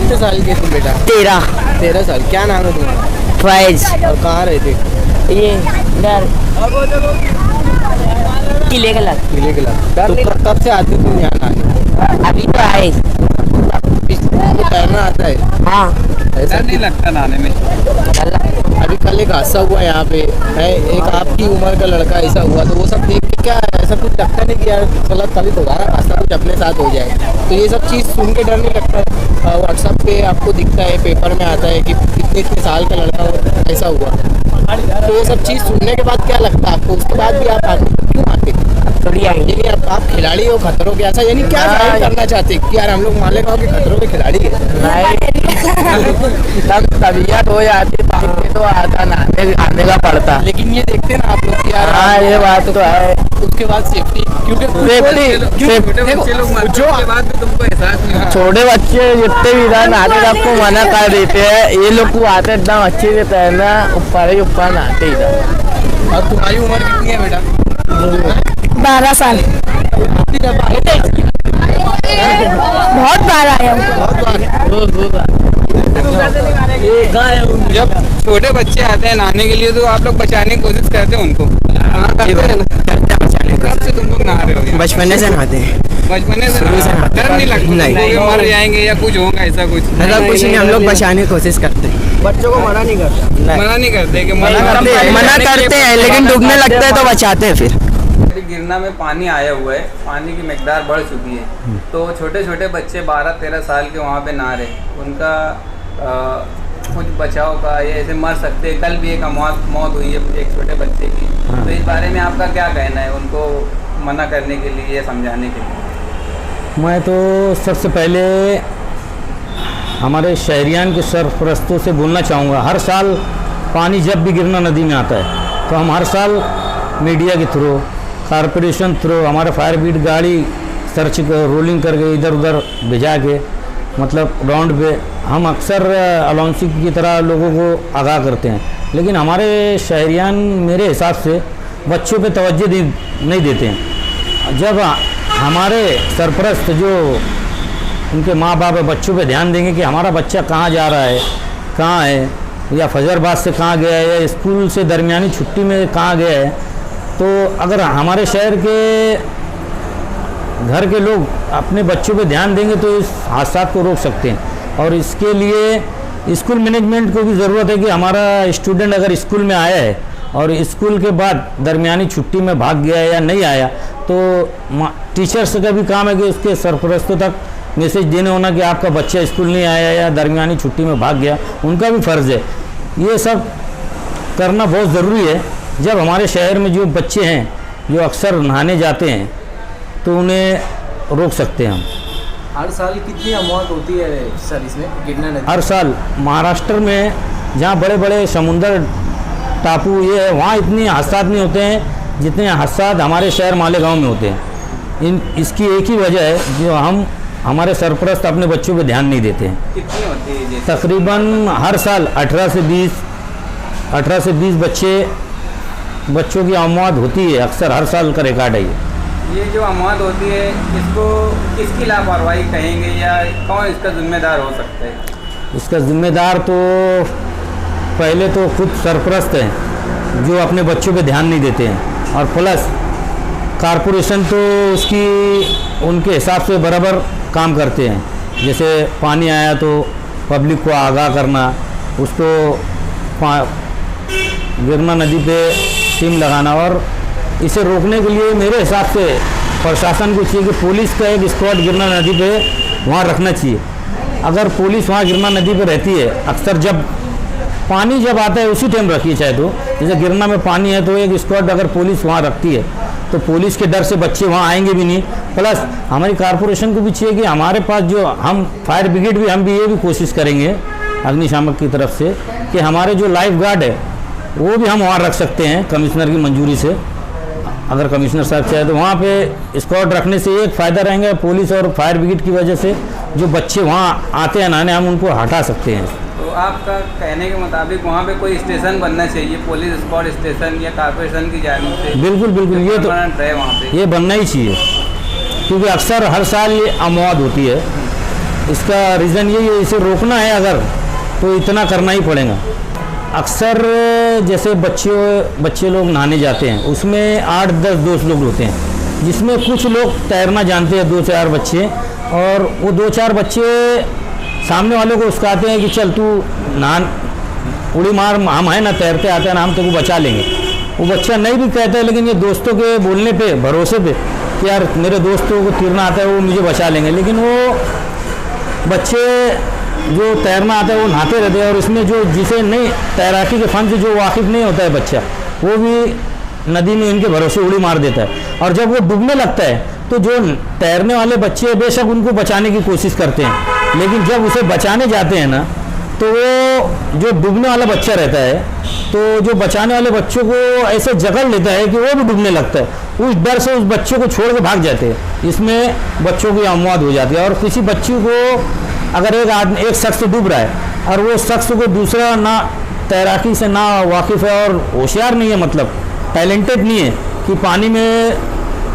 कितने साल के तुम बेटा? 13 साल। क्या नाम है तुम्हारा? फैज। और कहाँ रहते? ये डर किले का लग। किले के लग। तो कब से आते तुम यहाँ नहाने? अभी तो आए। तुमको तैरना आता है? हाँ। ऐसा डर नहीं लगता नहाने में? अभी कल एक हादसा हुआ यहाँ पे है, एक आपकी उम्र का लड़का ऐसा हुआ, तो वो सब देख के क्या ऐसा कुछ लगता नहीं कि यार चलो कभी दोबारा हादसा कुछ अपने साथ हो जाए? तो ये सब चीज़ सुन के डर नहीं लगता है? व्हाट्सएप पे आपको दिखता है, पेपर में आता है कि इतने इतने साल का लड़का ऐसा हुआ, तो ये सब चीज़ सुनने के बाद क्या लगता है आपको? उसके बाद भी आप क्यों आते? थोड़ी आएंगे। यानी आप खिलाड़ी हो खतरों के, ऐसा यानी क्या जाहिर करना चाहते कि यार हम लोग मालिक हो कि खतरों के खिलाड़ी है? तब तबीयत हो जाती तो आता नहाने आने का पड़ता। लेकिन ये देखते ना आप लोग कि यार हाँ ये बात तो है। उसके बाद सेफ्टी, क्योंकि छोटे बच्चे लोग मरते हैं, उसके बाद भी तुमको एहसास नहीं होता। छोटे बच्चे जितने भी इधर नहाने का आपको मना कर देते हैं, ये लोग को आते एकदम अच्छे से तैरना, ऊपर ही ऊपर नहाते इधर। और तुम्हारी उम्र कितनी है बेटा? 12 साल। बहुत बार आया हूँ। जब छोटे बच्चे आते हैं नहाने के लिए तो आप लोग बचाने की कोशिश करते हैं उनको? कब से तुम लोग नहा रहे हो यहाँ? बचपन से नहाते हैं। बचपन से डर नहीं लगता नहीं। कि मर जाएंगे या कुछ होगा ऐसा कुछ? ऐसा कुछ नहीं, हम लोग बचाने की कोशिश करते हैं। बच्चों को मना नहीं करते। मना नहीं करते कि मना करते हैं, लेकिन डूबने लगता है तो बचाते हैं फिर। गिरना में पानी आया हुआ है, पानी की मिकदार बढ़ चुकी है, तो छोटे छोटे बच्चे 12-13 साल के वहाँ पे नहा रहे, उनका कुछ बचाव का, ये ऐसे मर सकते हैं। कल भी एक मौत हुई है एक छोटे बच्चे की, तो इस बारे में आपका क्या कहना है उनको मना करने के लिए या समझाने के लिए? मैं तो सबसे पहले हमारे शहरियान के सरपरस्तों से बोलना चाहूँगा, हर साल पानी जब भी गिरना नदी में आता है तो हम हर साल मीडिया के थ्रू, कारपोरेशन थ्रू, हमारे फायर ब्रिगेड गाड़ी सर्च रोलिंग करके इधर उधर भिजा के, मतलब राउंड पे हम अक्सर अलाउंसिंग की तरह लोगों को आगाह करते हैं, लेकिन हमारे शहरियान मेरे हिसाब से बच्चों पे तवज्जो नहीं देते हैं। जब हमारे सरपरस्त जो उनके माँ बाप बच्चों पे ध्यान देंगे कि हमारा बच्चा कहाँ जा रहा है, कहाँ है, या फजरबाद से कहाँ गया है, या स्कूल से दरमियानी छुट्टी में कहाँ गया है, तो अगर हमारे शहर के घर के लोग अपने बच्चों पे ध्यान देंगे तो इस हादसा को रोक सकते हैं। और इसके लिए स्कूल मैनेजमेंट को भी ज़रूरत है कि हमारा स्टूडेंट अगर स्कूल में आया है और स्कूल के बाद दरमियानी छुट्टी में भाग गया या नहीं आया, तो टीचर्स का भी काम है कि उसके सरपरस्तों तक मैसेज देने होना कि आपका बच्चा स्कूल नहीं आया या दरमियानी छुट्टी में भाग गया, उनका भी फ़र्ज़ है। ये सब करना बहुत ज़रूरी है। जब हमारे शहर में जो बच्चे हैं जो अक्सर नहाने जाते हैं तो उन्हें रोक सकते हैं हम। हर साल कितनी मौत होती है सर इसमें गिरना नदी? हर साल महाराष्ट्र में जहाँ बड़े बड़े समुंदर टापू ये है, वहाँ इतने हादसा नहीं होते हैं जितने हादसा हमारे शहर मालेगांव में होते हैं। इसकी एक ही वजह है जो हमारे सरपरस्त अपने बच्चों पे ध्यान नहीं देते हैं। कितनी होती है? तकरीबन हर साल 18 से 20 बच्चों की मौत होती है, अक्सर हर साल का रिकॉर्ड है ये जो मौत होती है, इसको किसकी लापरवाही कहेंगे या कौन इसका जिम्मेदार हो सकता है? इसका जिम्मेदार तो पहले तो खुद सरपरस्त हैं जो अपने बच्चों पे ध्यान नहीं देते हैं, और प्लस कारपोरेशन तो उनके हिसाब से बराबर काम करते हैं। जैसे पानी आया तो पब्लिक को आगाह करना, उसको गिरना नदी पे टीम लगाना, और इसे रोकने के लिए मेरे हिसाब से प्रशासन को चाहिए कि पुलिस का एक स्क्वाड गिरना नदी पे वहाँ रखना चाहिए। अगर पुलिस वहाँ गिरना नदी पे रहती है, अक्सर जब पानी जब आता है उसी टाइम रखी चाहे, तो जैसे गिरना में पानी है तो एक स्क्वाड अगर पुलिस वहाँ रखती है तो पुलिस के डर से बच्चे वहाँ आएंगे भी नहीं। प्लस हमारी कारपोरेशन को भी चाहिए कि हमारे पास जो हम फायर ब्रिगेड भी हम भी ये भी कोशिश करेंगे अग्निशामक की तरफ से कि हमारे जो लाइफ गार्ड है वो भी हम वहाँ रख सकते हैं कमिश्नर की मंजूरी से। अगर कमिश्नर साहब चाहे तो वहाँ पे स्क्वाड रखने से एक फ़ायदा रहेगा, पुलिस और फायर ब्रिगेड की वजह से जो बच्चे वहाँ आते हैं नहाने, हम उनको हटा सकते हैं। तो आपका कहने के मुताबिक वहाँ पे कोई स्टेशन बनना चाहिए, पुलिस स्क्वाड स्टेशन या कारपोरेशन की जानिब से? बिल्कुल बिल्कुल, ये तो है वहाँ पे, ये बनना ही चाहिए, क्योंकि अक्सर हर साल ये मौत होती है। इसका रीज़न यही है, इसे रोकना है अगर तो इतना करना ही पड़ेगा। अक्सर जैसे बच्चे लोग नहाने जाते हैं, उसमें 8-10 दोस्त लोग होते हैं, जिसमें कुछ लोग तैरना जानते हैं 2-4 बच्चे, और वो 2-4 बच्चे सामने वाले को उस्काते हैं कि चल तू नहा उड़ी मार, हम है ना तैरते आते हैं ना, हम तेको बचा लेंगे। वो बच्चा नहीं भी कहता है, लेकिन ये दोस्तों के बोलने पे, भरोसे पे कि यार मेरे दोस्तों को तैरना आता है, वो मुझे बचा लेंगे। लेकिन वो बच्चे जो तैरना आता है वो नहाते रहते हैं, और इसमें जो जिसे नहीं तैराकी के फन से जो वाकिफ़ नहीं होता है बच्चा, वो भी नदी में इनके भरोसे उड़ी मार देता है। और जब वो डूबने लगता है तो जो तैरने वाले बच्चे बेशक उनको बचाने की कोशिश करते हैं, लेकिन जब उसे बचाने जाते हैं ना, तो वो जो डूबने वाला बच्चा रहता है, तो जो बचाने वाले बच्चों को ऐसे जकड़ लेता है कि वो भी डूबने लगता है। उस डर से उस बच्चे को छोड़ के भाग जाते हैं। इसमें बच्चों की अमवात हो जाती है। और किसी बच्ची को अगर एक शख्स डूब रहा है और वो शख्स को दूसरा ना तैराकी से ना वाकिफ़ है और होशियार नहीं है, मतलब टैलेंटेड नहीं है कि पानी में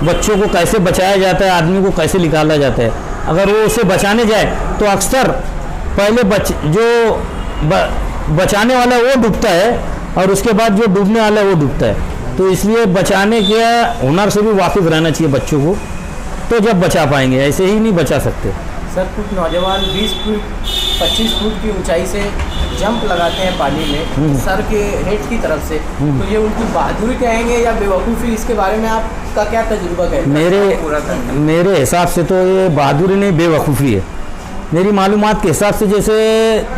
बच्चों को कैसे बचाया जाता है, आदमी को कैसे निकाला जाता है, अगर वो उसे बचाने जाए तो अक्सर पहले बचाने वाला वो डूबता है और उसके बाद जो डूबने वाला है वो डूबता है। तो इसलिए बचाने के हुनर से भी वाकिफ़ रहना चाहिए बच्चों को, तो जब बचा पाएंगे, ऐसे ही नहीं बचा सकते। सर कुछ नौजवान 20 फुट 25 फुट की ऊंचाई से जंप लगाते हैं पानी में सर के हेड की तरफ से, तो ये उनकी बहादुरी कहेंगे या बेवकूफ़ी, इसके बारे में आपका क्या तजुर्बा है? मेरे हिसाब से तो ये बहादुरी नहीं, बेवकूफ़ी है। मेरी मालूमात के हिसाब से जैसे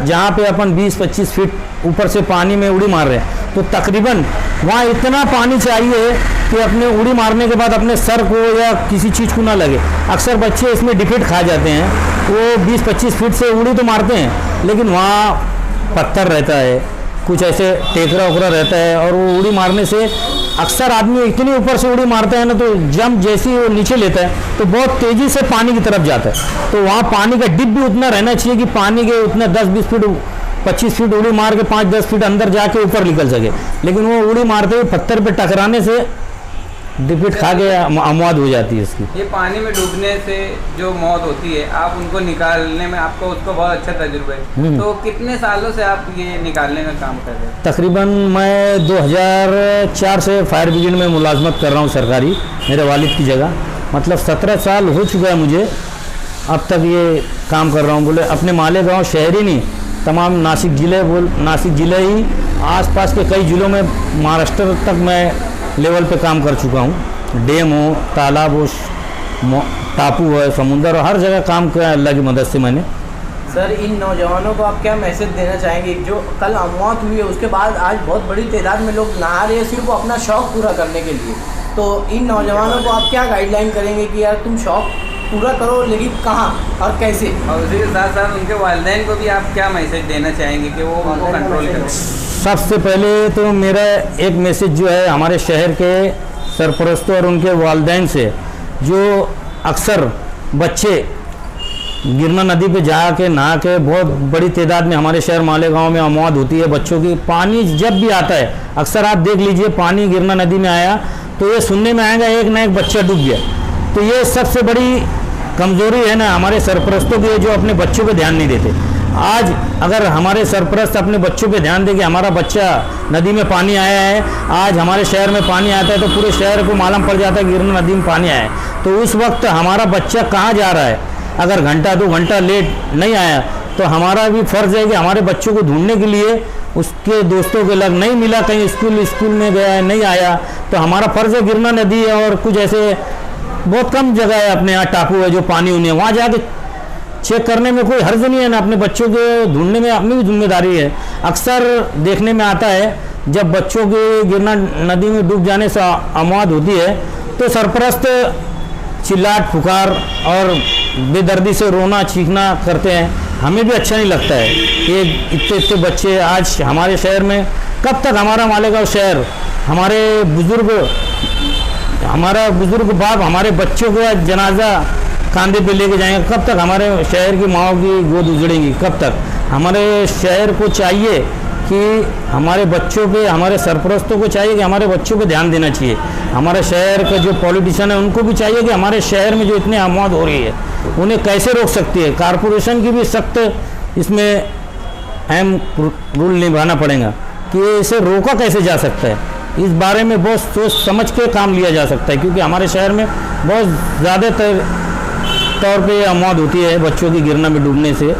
जहाँ पे अपन 20-25 फीट ऊपर से पानी में उड़ी मार रहे हैं, तो तकरीबन वहाँ इतना पानी चाहिए कि अपने उड़ी मारने के बाद अपने सर को या किसी चीज़ को ना लगे। अक्सर बच्चे इसमें डिफीट खा जाते हैं, वो 20-25 फीट से उड़ी तो मारते हैं, लेकिन वहाँ पत्थर रहता है, कुछ ऐसे टेकरा उकरा रहता है, और वो उड़ी मारने से अक्सर आदमी इतनी ऊपर से उड़ी मारता है ना, तो जंप जैसे ही वो नीचे लेता है तो बहुत तेज़ी से पानी की तरफ जाता है। तो वहाँ पानी का डिप भी उतना रहना चाहिए कि पानी के उतना 10-20 फीट 25 फीट उड़ी मार के 5-10 फीट अंदर जाके ऊपर निकल सके, लेकिन वो उड़ी मारते हुए पत्थर पे टकराने से डिफीट खा के अमवात हो जाती है इसकी। ये पानी में डूबने से जो मौत होती है, आप उनको निकालने में आपको उसको बहुत अच्छा तजुर्बा है, तो कितने सालों से आप ये निकालने का काम कर रहे हैं? तकरीबन मैं 2004 से फायर ब्रिगेड में मुलाजमत कर रहा हूँ सरकारी, मेरे वालिद की जगह, मतलब 17 साल हो चुका है मुझे अब तक ये काम कर रहा हूँ। बोले अपने मालेगांव शहर ही नहीं, तमाम नासिक ज़िले ही आसपास के कई ज़िलों में महाराष्ट्र तक मैं लेवल पे काम कर चुका हूँ। डैम हो, तालाब हो, टापू है, समुंदर हो, हर जगह काम किया अल्लाह की मदद से मैंने। सर इन नौजवानों को आप क्या मैसेज देना चाहेंगे? जो कल अमवात हुई है उसके बाद आज बहुत बड़ी तादाद में लोग नहा रहे हैं सिर्फ वो अपना शौक़ पूरा करने के लिए, तो इन नौजवानों को आप क्या गाइडलाइन करेंगे कि यार तुम शौक़ पूरा करो, लेकिन कहाँ और कैसे? और उसी के साथ साथ उनके वालिदैन को भी आप क्या मैसेज देना चाहेंगे कि वो उनको कंट्रोल करें? सबसे पहले तो मेरा एक मैसेज जो है हमारे शहर के सरपरस्तों और उनके वालिदैन से, जो अक्सर बच्चे गिरना नदी पे जा के नहा के बहुत बड़ी तादाद में हमारे शहर मालेगांव में अमवात होती है बच्चों की। पानी जब भी आता है, अक्सर आप देख लीजिए पानी गिरना नदी में आया तो ये सुनने में आएगा एक ना एक बच्चा डूब गया। तो ये सबसे बड़ी कमज़ोरी है ना हमारे सरपरस्तों की, जो अपने बच्चों पे ध्यान नहीं देते। आज अगर हमारे सरपरस्त अपने बच्चों पे ध्यान दें कि हमारा बच्चा नदी में पानी आया है, आज हमारे शहर में पानी आता है तो पूरे शहर को मालूम पड़ जाता है गिरना नदी में पानी आया है, तो उस वक्त हमारा बच्चा कहाँ जा रहा है, अगर घंटा 2 घंटा लेट नहीं आया तो हमारा भी फ़र्ज़ है कि हमारे बच्चों को ढूंढने के लिए उसके दोस्तों के लग नहीं मिला, कहीं स्कूल में गया है नहीं आया, तो हमारा फ़र्ज़ है गिरना नदी है और कुछ ऐसे बहुत कम जगह है अपने यहाँ टापू है जो पानी उन्हें वहाँ जाके चेक करने में कोई हर्ज नहीं है ना, अपने बच्चों के ढूंढने में अपनी भी जिम्मेदारी है। अक्सर देखने में आता है जब बच्चों के गिरना नदी में डूब जाने से अमवात होती है तो सरपरस्त चिल्लाट पुकार और बेदर्दी से रोना चीखना करते हैं, हमें भी अच्छा नहीं लगता है कि इतने बच्चे आज हमारे शहर में, कब तक हमारा मालेगांव शहर हमारे बुजुर्ग बाप हमारे बच्चों का जनाजा कंधे पे लेके जाएंगे, कब तक हमारे शहर की माओं की गोद उजड़ेंगी, कब तक? हमारे शहर को चाहिए कि हमारे बच्चों पे, हमारे सरपरस्तों को चाहिए कि हमारे बच्चों पे ध्यान देना चाहिए। हमारे शहर का जो पॉलिटिशियन है उनको भी चाहिए कि हमारे शहर में जो इतनी आमद हो रही है उन्हें कैसे रोक सकती है। कारपोरेशन की भी सख्त इसमें अहम रूल निभाना पड़ेगा कि इसे रोका कैसे जा सकता है। इस बारे में बहुत सोच समझ के काम लिया जा सकता है, क्योंकि हमारे शहर में बहुत ज़्यादातर तौर पे आमद होती है बच्चों की गिरना में डूबने से।